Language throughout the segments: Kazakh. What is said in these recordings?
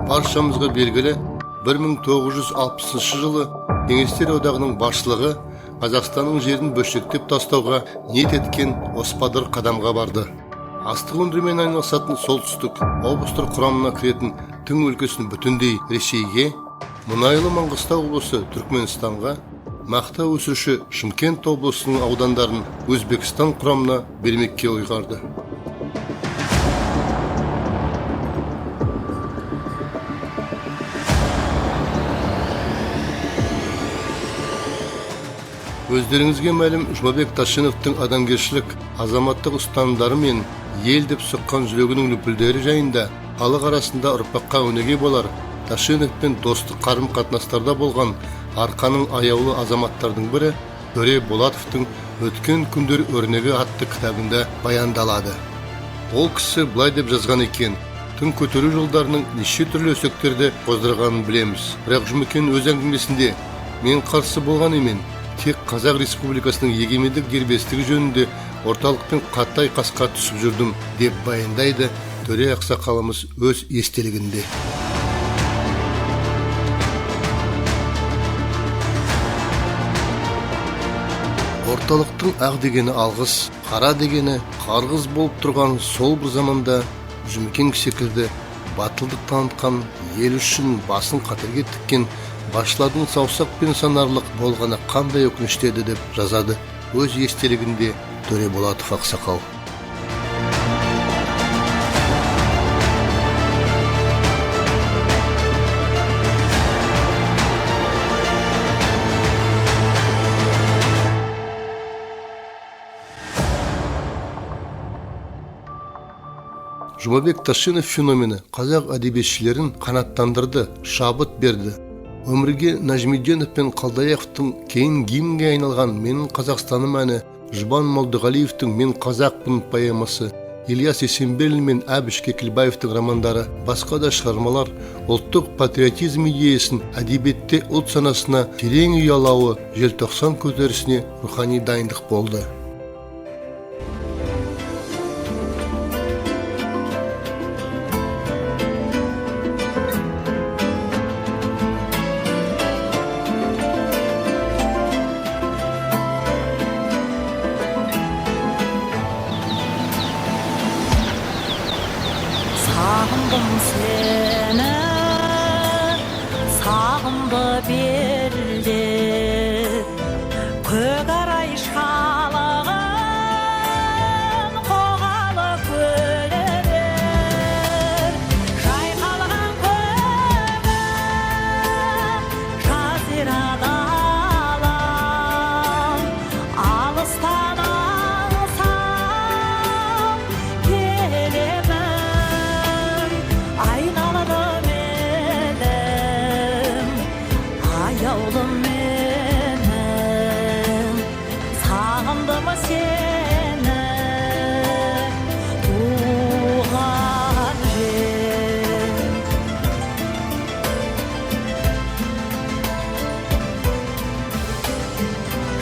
Баршамызға белгілі 1960 жылы Кеңестер одағының басшылығы Қазақстанның жерін бөлшектеп тастауға ниет еткен оспадыр қадамға барды. Астық өндірумен айналысатын солтүстік облыстар құрамына кіретін Тың өлкесін бүтіндей Ресейге, мұнайлы Маңғыстау облысы Түркменстанға, мақта өсіруші Шымкент облысының аудандарын Өзбекстан құрамына бермекке ұйғарды. Өздеріңізге мәлім Жұмабек Ташиновтың адамгершілік, азаматтық ұстанымдары мен ел деп соққан жүрегінің лүпілдері жайында халық арасында ұрпаққа өнеге болар Ташиновпен достық қарым-қатынастарда болған арқаның аяулы азаматтардың бірі Төре Болатовтың «Өткен күндер өрнегі» атты кітабында баяндалады. Ол кісі былай деп жазған екен: тың көтеру жолдарының неше түрлі өсектерді қоздырғанын білеміз. Бірақ Жұмекен өз әңгімесінде мен қарсы болған емен, тек Қазақ Республикасының егемендік дербестігі жөнінде орталықпен қаттай қасқа түсіп жүрдім деп баяндайды Төре ақсақалымыз өз естелігінде. Орталықтың ақ дегені алғыс, қара дегені қарғыз болып тұрған сол бір заманда Жұмекен секілді батылдық танытқан, ел үшін басын қатерге тіккен басшылардың саусақпен санарлық болғаны қандай өкінішті еді деп жазады өз естелігінде Төре Болатов ақсақал. Жұмабек Ташинов феномені қазақ әдебиетшілерін қанаттандырды, шабыт берді. Өмірге Нәжмиденов пен Қалдаяқовтың кейін гимнге айналған «Менің Қазақстаным» әні, Жұбан Молдығалиевтің «Мен қазақпын» поэмасы, Ильяс Есенберлин мен Әбіш Кекілбаевтың романдары, басқа да шығармалар ұлттық патриотизм идеясын әдебиетте ұлт санасына терең ұялауы желтоқсан көтерілісіне рухани дайындық болды. Sağımdım seni, sağımdı belli, kök aray şalığın, koğalı köleler, şayqalğan kөгім, жазирада алам, алыстан аңсам, келемін. Aynalı benim, ayaulum benim, sağımdım seni, tuğan ben.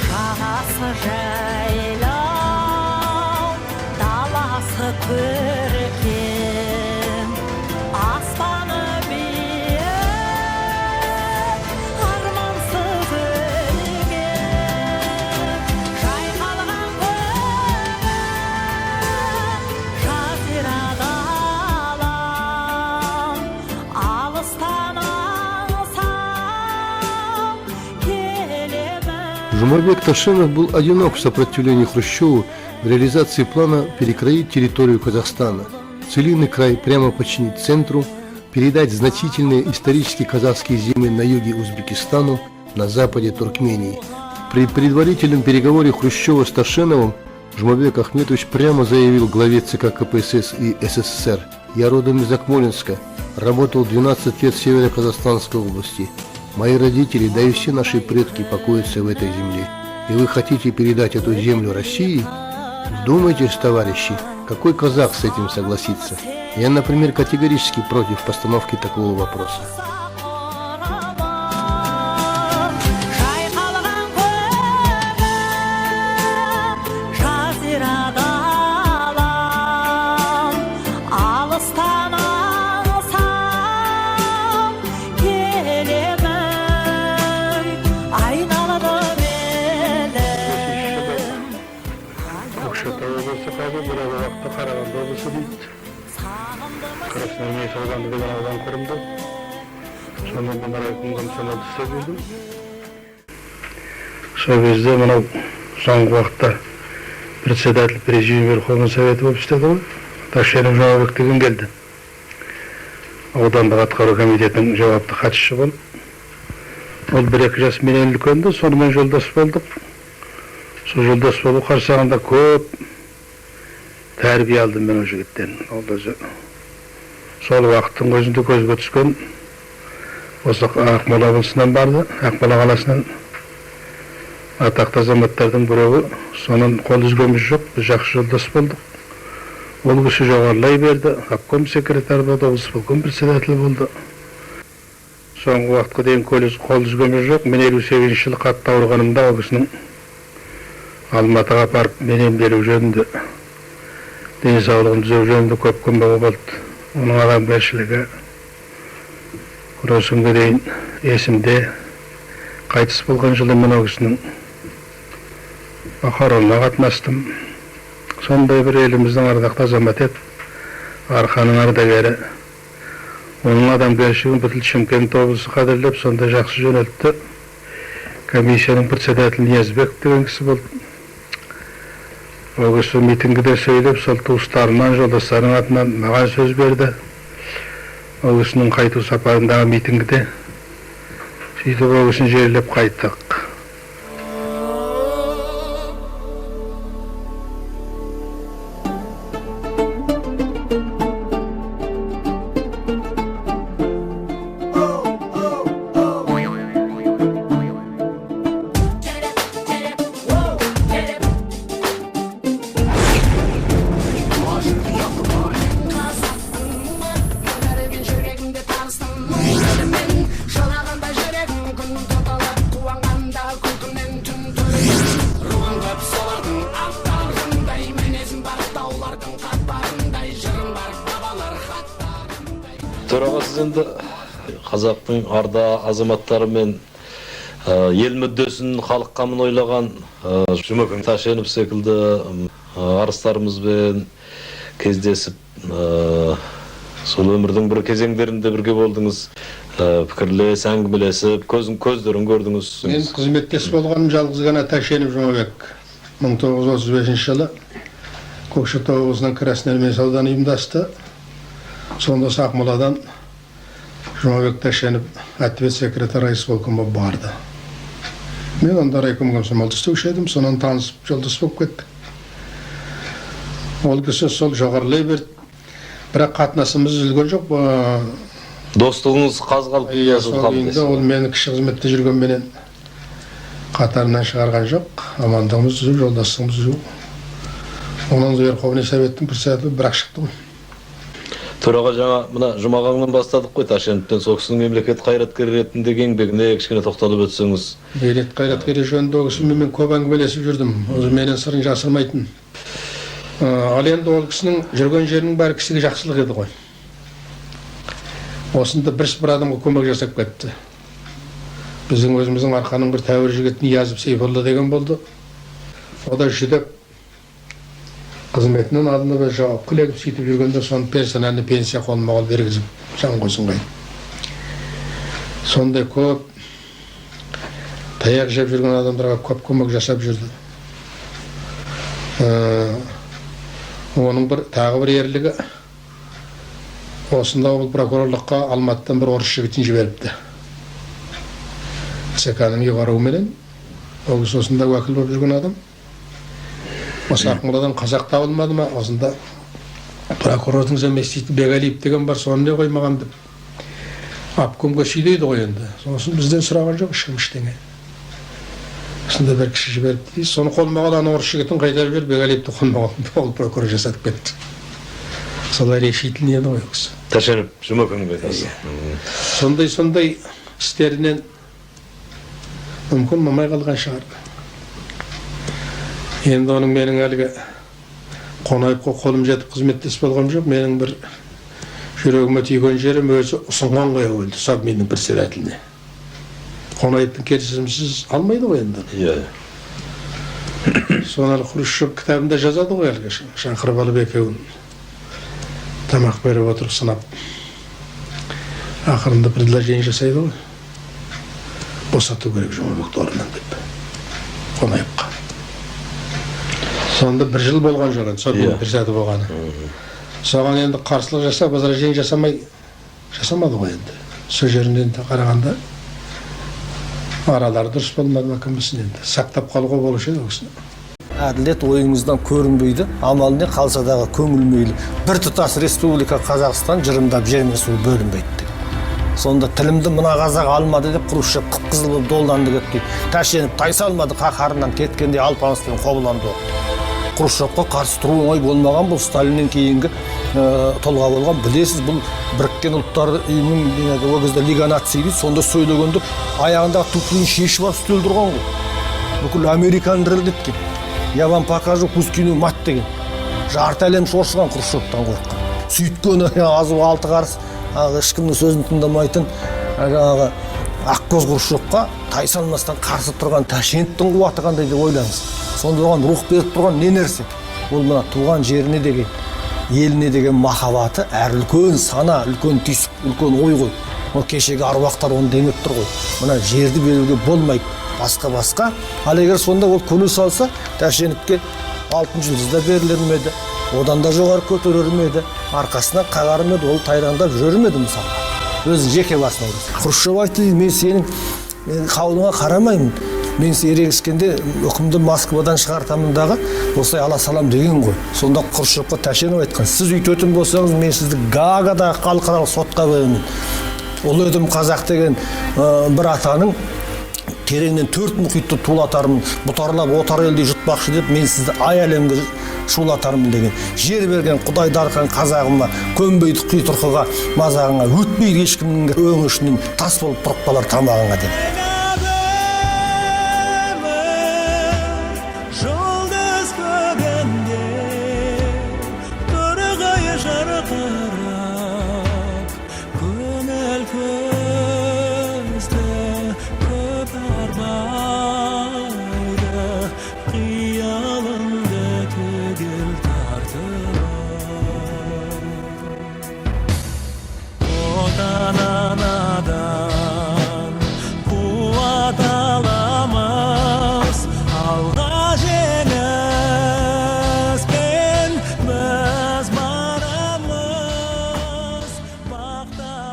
Şağası jaylау, dalası көркем, аспаны биік, армансыз өлген, шайқалған көгім, жазирада алам, алыстан аңсам, келемін. Жұмабек Ташинов был одинок в сопротивлении Хрущеву в реализации плана перекроить территорию Казахстана, целинный край прямо подчинить центру, передать значительные исторические казахские земли на юге Узбекистану, на западе Туркмении. При предварительном переговоре Хрущева с Ташиновым Жұмабек Ахметович прямо заявил главе ЦК КПСС и СССР: «Я родом из Акмолинска, работал 12 лет в Северо-Казахстанской области. Мои родители, да и все наши предки покоятся в этой земле. И вы хотите передать эту землю России? Вдумайтесь, товарищи, какой казах с этим согласится? Я, например, категорически против постановки такого вопроса. Көкшетау облысы қалды, бір уақытта Қарағанды облысы дейді. Красноармейск ауданы деген аудан құрылды. Сонымен мен райком комсомол істеп жүрдім. Сол кезде мынау соңғы уақытта председатель президиума Верховный Совет болып істеді ғой. Ташенов Жұмабек деген келді. Аудандық атқару комитетінің жауапты хатшысы болып. Ол 1-2 жас менен үлкенді, сонымен жолдас болдық. Сол жолдас болу қарсаңында көп тәрбие алдым мен о жігіттен. Сол уақыттың өзінде көзге түскен осы Ақмола облысынан барды, Ақмола қаласынан атақты азаматтардың біреуі. Сонан қол үзгеніміз жоқ, біз жақсы жолдас болдық. Ол кісі жоғарылай берді, обком секретарь болды, облысполком председатель болды. Соңғы уақытқа дейін қол үзгеніміз жоқ. Мен 58 жылы қатты ауырғанымда ол кісінің Алматыға апарып мен емделу жөнінде, денсаулығын түзеу жөнінде көп көмегі болды. Оның адамгершілігі осы күнге дейін есімде. Қайтыс болған жылы мен ол кісінің похоронына қатынастым. Сондай бір еліміздің ардақты азаматы еді, арқаның ардагері. Оның адамгершілігін бүкіл Шымкент облысы қадірлеп, сондай жақсы жөнелтті. Комиссияның председателі Ниязбек деген кісі болды. Ол кісі митингіде сөйлеп, сол туыстарынан, жолдастарының атынан маған сөз берді. Ол кісінің қайту сапарындағы митингіде. Сөйтіп ол кісіні жерлеп қайттық. Төрағасыз енді қазақтың арда азаматтары мен ел мүддесін халыққа мын ойлаған Жұмабек Ташенов секілді арыстарымызбен кездесіп, сол өмірдің бір кезеңдерінде бірге болдыңыз, пікірлес, әңгімелесіп, көздерін көрдіңіз. Мен қызметтес болғаным жалғыз ғана Ташенов Жұмабек. 1935 жылы Көкшетау облысынан Красноармейск ауданы ұйымдасты. Сонда Ақмоладан Жұмабек Ташенов ответ секретарь райисполкомға барды. Мен онда райком комсомолда істеуші едім, сонан танысып жолдас болып кеттік. Ол кісі сол жоғарылай берді. Бірақ қатынасымыз үзілген жоқ. Достығыңыз қазғалып қалды. Ол мені кіші қызметте жүргенменен қатарынан шығарған жоқ. Амандығымыз үзу, жолдастығымыз үзу. Онан Верховный Советтің председателі бірақ шықты ғой. Төраға жаңа мына Жұмағаннан бастадық қой, Ташеновтен. Сол кісінің мемлекет қайраткері ретіндегі еңбегіне кішкене тоқталып өтсеңіз. Мемлекет қайраткері жөнінде ол кісімен мен көп әңгімелесіп жүрдім. Өзі менен сырын жасырмайтын. Ал енді ол кісінің жүрген жерінің бәрі кісіге жақсылық еді ғой. Осында бір адамға көмек жасап кетті. Біздің өзіміздің арқаның бір тәуір жігіт Ниязов Сейфолла деген болды. О да жүдеп қызметінен алдында бір жауап қылегіп сөйтіп жүргенде соны персональный пенсия қолыма алып бергізіп жан қойсын қайын. Сондай көп таяқ жеп жүрген адамдарға көп көмек жасап жүрді. Оның тағы бір ерлігі, осында ол прокурорлыққа Алматыдан бір орыс жігітін жіберіпті. ЦК-ның ұйғаруыменен, ол кісі осында уәкіл болып жүрген адам. Осы Ақмоладан қазақ табылмады ма, осында прокурордың заместителі Бегалиев деген бар, соны не қоймаған деп. Apkomga süydeydi o endi. Sonuçta bizden suragan yok işim iştene. Şunda bir kişi jibiripti. Sonu kolma alan oruç jigitini qaytarıp berip begaleyipti kolma ol prokuror jasatıp ketdi. Solay eşitli edi o yoksa. Taşınıp Jumökün beytası. Sonday isterinden mümkün mamay kalgan şahar. Endi onun menin halge konayıp kolum jetip hizmetlesi bolgam jok. Menin bir жүрегіме тиген жерім өзі ұсынған ғой өлді Совминнің председателіне. Қонаевтың келісімсіз алмайды ғой енді. Иә. Сонар Хрущев кітабында жазады ғой әлгі Шаңқырып алып екеуін тамақ беріп отырып сынап. Ақырында предложение жасайды ғой. Босату керек Жұмабекті орнынан деп. Қонаевқа. Сонда бір жыл болған жоқ енді Совминнің председателі болғаны. Соған енді қарсылық жасап, возражение жасамады ғой енді. Сол жерінен де қарағанда аралары дұрыс болмады ма кім білсін енді. Сақтап қалуға болушы еді осыны. Әділет ойыңыздан көрінбейді, амал не қалса дағы көңілмейлі. Bir тұтас республика Қазақстан жырымдап жермен суы бөлінбейді. Сонда тілімді мына қазақ алмады деп Хрущев қып-қызыл болып долданды кетті. Тәшеніп тайсалмады қаһарынан кеткенде алпаныстан қобыланды. Хрущевқа қарсы тұру оңай болмаған, бұл Сталиннен кейінгі толға болған. Білесіз, бұл біріккен ұлттар үйінің о кезде Лига наций дейді, сонда сөйлегенде аяғындағы туфлиін шешіп алып үстел тұрған ғой. Бүкіл Американ дірілдеткен. Я вам покажу Пускину мать деген. Жарты әлем шошыған Хрущевтан қорыққан. Сөйткені азу алты қарыс, ешкімнің сөзін тыңдамайтын ақкөз Хрущевқа тайсалмастан қарсы тұрған Ташкенттің қуаты қандай деп ойлаңыз. Сонда оған рух беріп тұрған не нәрсе? Ол мына туған жеріне деген, еліне деген махаббаты әр үлкен сана, үлкен түйсік, үлкен ой ғой. О кешегі аруақтар оны демеп тұр ғой. Мына жерді беруге болмайды, басқа. Ал егер сонда ол көне салса, Ташкентке алтын жұлдыз да берілмеді, одан да жоғары көтерілмеді, арқасынан қағармеді, ол тайраңдап жүрмеді мысалы. Өзі жеке басына. Хрущев айтты, мен сенің қаулыңа қарамаймын. Мен ерегіскенде үкімді Москвадан шығартамын дағы, осылай ала салам деген ғой. Сонда Хрущевқа Тәшенов айтқан, сіз үйтетін болсаңыз, мен сізді Гаагадағы халықаралық сотқа беремін. Ол едім қазақ деген бір атаның тереңнен 4 мұхитты тулатармын, бұтарлап отар елде жұтпақшы деп, мен сізді ай әлемге шулатармын деген. Жер берген Құдай дарқан қазағыма, көнбейді қи тұрқыға, мазағыңа, өтмейді ешкімнің өңішінен тас болып тұрып қалар тамағыңа деп.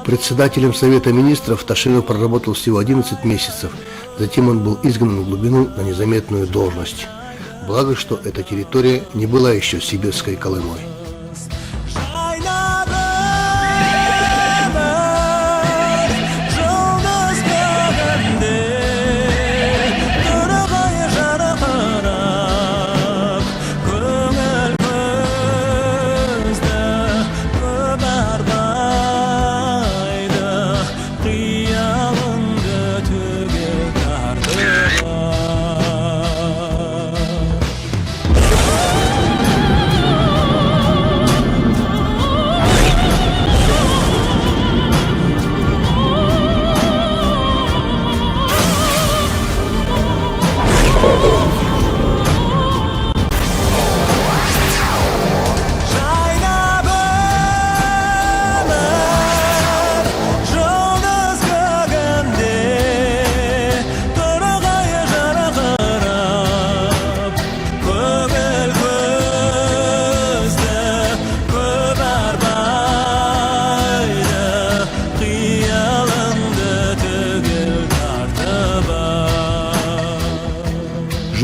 Председателем Совета министров Ташинов проработал всего 11 месяцев, затем он был изгнан в глубину на незаметную должность. Благо, что эта территория не была еще сибирской Колымой.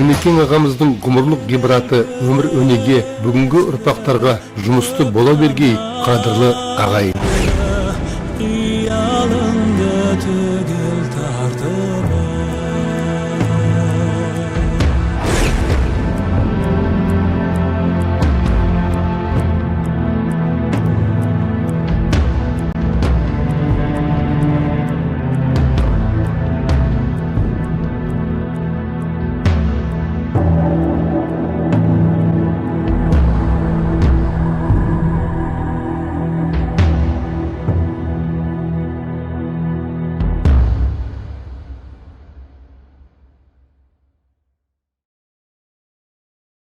Жұмекен ағамыздың ғұмырлық гибраты өмір өнеге бүгінгі ұрпақтарға жұмысты бола бергей қадірлі ағайын.